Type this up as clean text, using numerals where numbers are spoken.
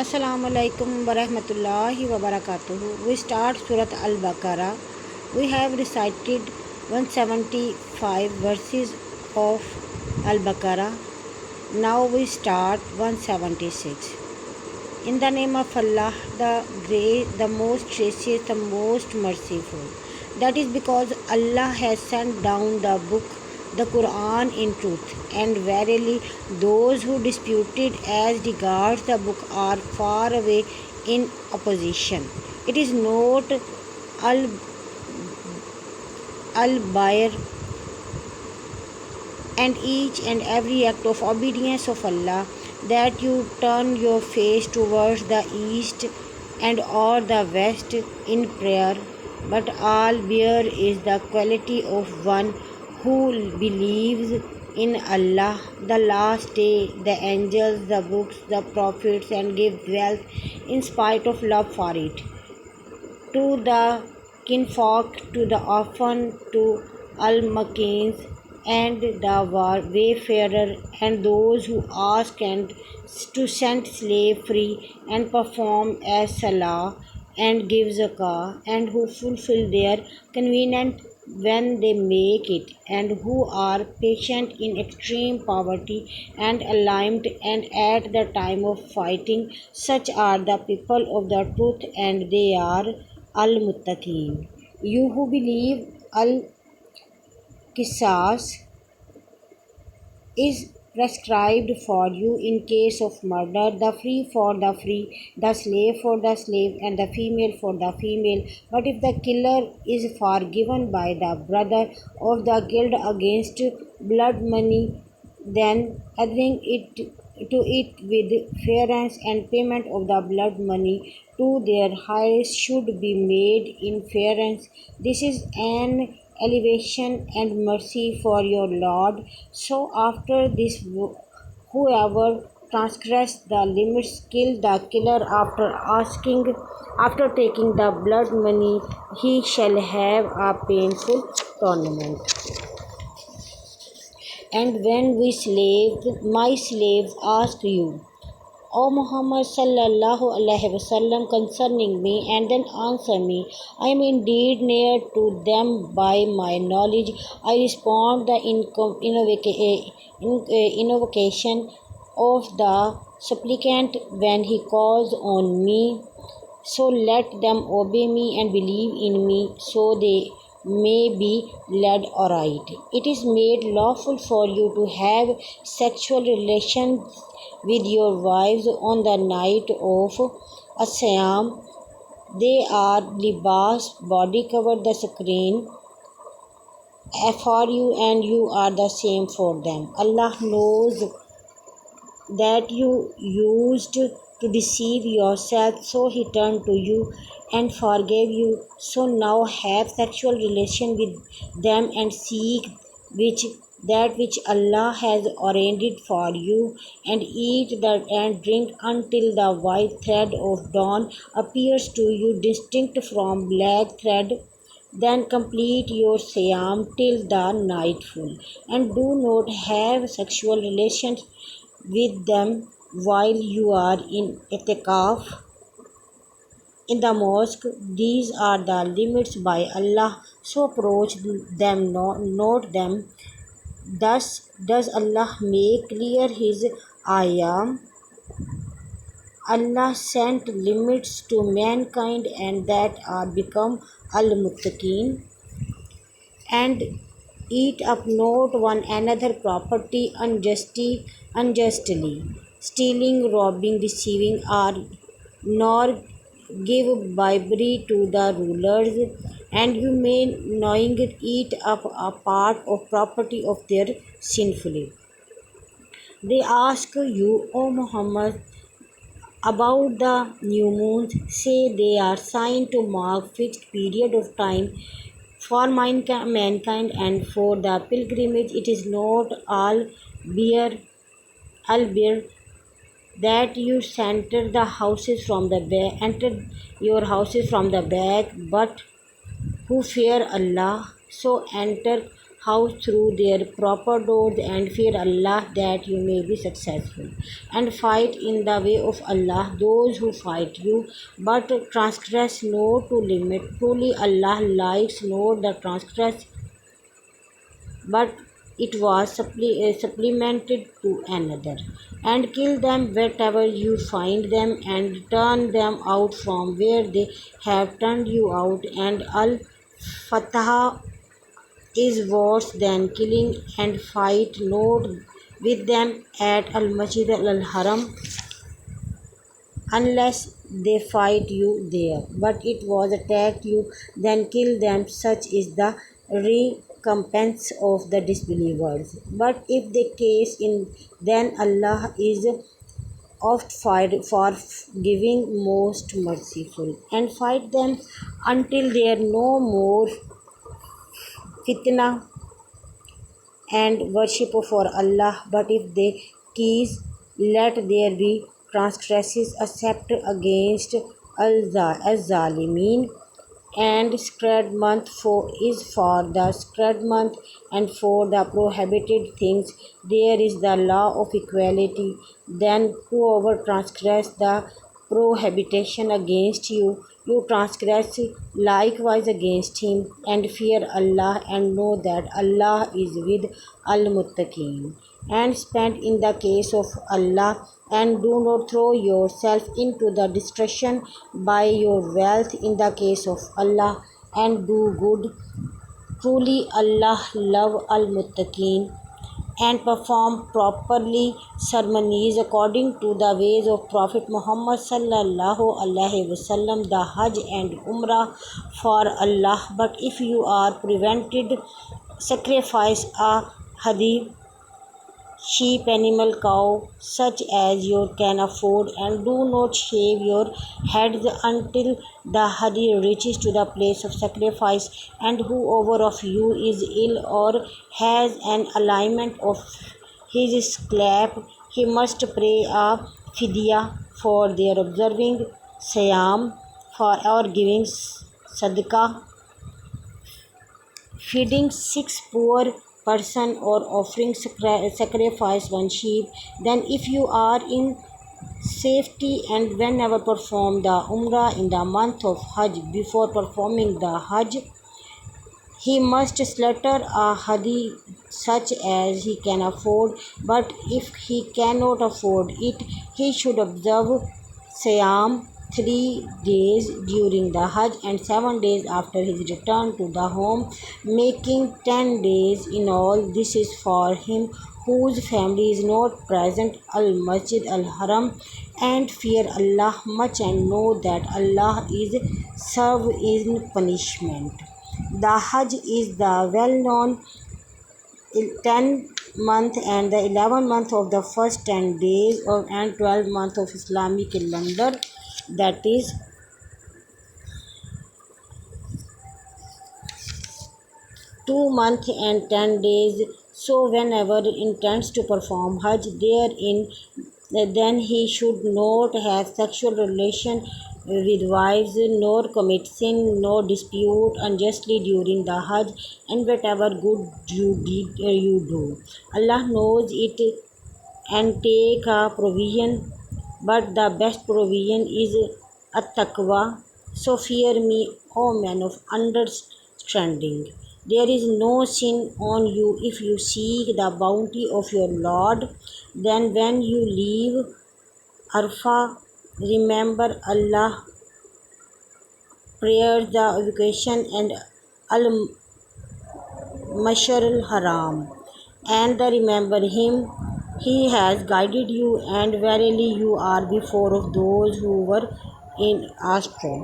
Assalamu alaikum wa rahmatullahi wa barakatuhu. We start Surah Albaqarh. We have recited 175 verses of Al-Baqarah. Now we start 176. In the name of Allah, the great, the most gracious, the most merciful. That is because Allah has sent down the book, the Quran, in truth, and verily those who disputed as regards the book are far away in opposition. It is not al-bayr and each and every act of obedience of Allah, that you turn your face towards the east and or the west in prayer, but all bear is the quality of one who believes in Allah, the last day, the angels, the books, the prophets, and gives wealth in spite of love for it, to the kinfolk, to the orphan, to al-makins, and the wayfarer, and those who ask, and to send slave free, and perform as salah, and give zakah, and who fulfill their convenient when they make it, and who are patient in extreme poverty and aligned, and at the time of fighting. Such are the people of the truth, and they are al-muttaqeen. You who believe al-qisas is prescribed for you in case of murder, the free for the free, the slave for the slave, and the female for the female. But if the killer is forgiven by the brother of the guild against blood money, then adding it to it with fairness, and payment of the blood money to their heirs should be made in fairness. This is an elevation and mercy for your Lord. So after this, whoever transgressed the limits, kill the killer after taking the blood money, he shall have a painful torment. And when my slaves ask you, O Muhammad sallallahu alaihi wasallam, concerning me, and then answer me, I am indeed near to them by my knowledge. I respond the invocation of the supplicant when he calls on me. So let them obey me and believe in me, so they may be led aright. It is made lawful for you to have sexual relations with your wives on the night of Asayam. They are libas, body cover, the screen for you, and you are the same for them. Allah knows that you used to deceive yourself, so he turned to you and forgave you. So now have sexual relation with them and seek which Allah has ordained for you, and eat that and drink until the white thread of dawn appears to you distinct from black thread. Then complete your siyam till the nightfall, and do not have sexual relations with them while you are in itikaf in the mosque. These are the limits by Allah, so approach them, note them. Thus does Allah make clear his ayah. Allah sent limits to mankind, and that are become al-muttaqeen, and eat up not one another property unjustly, stealing, robbing, deceiving, or nor give bribery to the rulers, and you may knowing eat up a part of property of their sinfully. They ask you, O Muhammad, about the new moons. Say they are signs to mark fixed period of time for mankind, and for the pilgrimage. It is not beer, that you enter your houses from the back, but who fear Allah, so enter house through their proper doors and fear Allah that you may be successful. And fight in the way of Allah those who fight you, but transgress not to limit. Truly Allah likes not the transgress, but it was supplemented to another. And kill them wherever you find them, and turn them out from where they have turned you out. And Al Fatah is worse than killing, and fight not with them at Al Masjid Al Haram unless they fight you there. But it was attacked you, then kill them. Such is the recompense of the disbelievers. But if the case in, then Allah is oft forgiving, most merciful. And fight them until there no more fitna and worship for Allah. But if they keys, let there be transgressions except against al-Zalimin. And sacred month for the sacred month, and for the prohibited things there is the law of equality. Then whoever transgress the prohibition against you, you transgress likewise against him. And fear Allah, and know that Allah is with al-muttaqeen. And spend in the case of Allah, and do not throw yourself into the destruction by your wealth in the case of Allah, and do good. Truly Allah love al-muttaqeen. And perform properly ceremonies according to the ways of Prophet Muhammad sallallahu alaihi wasallam, the Hajj and Umrah for Allah. But if you are prevented, sacrifice a hadi, sheep, animal, cow, such as you can afford, and do not shave your heads until the hadi reaches to the place of sacrifice. And whoever of you is ill or has an alignment of his scalp, he must pay a fidya for their observing siyam, for or giving sadaqah, feeding 6 poor person, or offering sacrifice 1 sheep. Then if you are in safety, and whenever perform the Umrah in the month of Hajj, before performing the Hajj he must slaughter a hadi such as he can afford. But if he cannot afford it, he should observe Siyam 3 days during the Hajj and 7 days after his return to the home, making 10 days in all. This is for him whose family is not present al Masjid al Haram. And fear Allah much, and know that Allah is severe in punishment. The Hajj is the well-known 10th month and the 11th month of the first 10 days of and 12th month of Islamic calendar, that is 2 months and 10 days. So whenever intends to perform Hajj therein, then he should not have sexual relation with wives, nor commit sin, nor dispute unjustly during the Hajj, and whatever good you do, Allah knows it, and take a provision. But the best provision is at-taqwa. So fear me, O man of understanding. There is no sin on you if you seek the bounty of your Lord. Then when you leave Arafah, remember Allah, prayers, the evocation, and al-Mashar al-Haram, and remember him. He has guided you, and verily you are before of those who were in astray.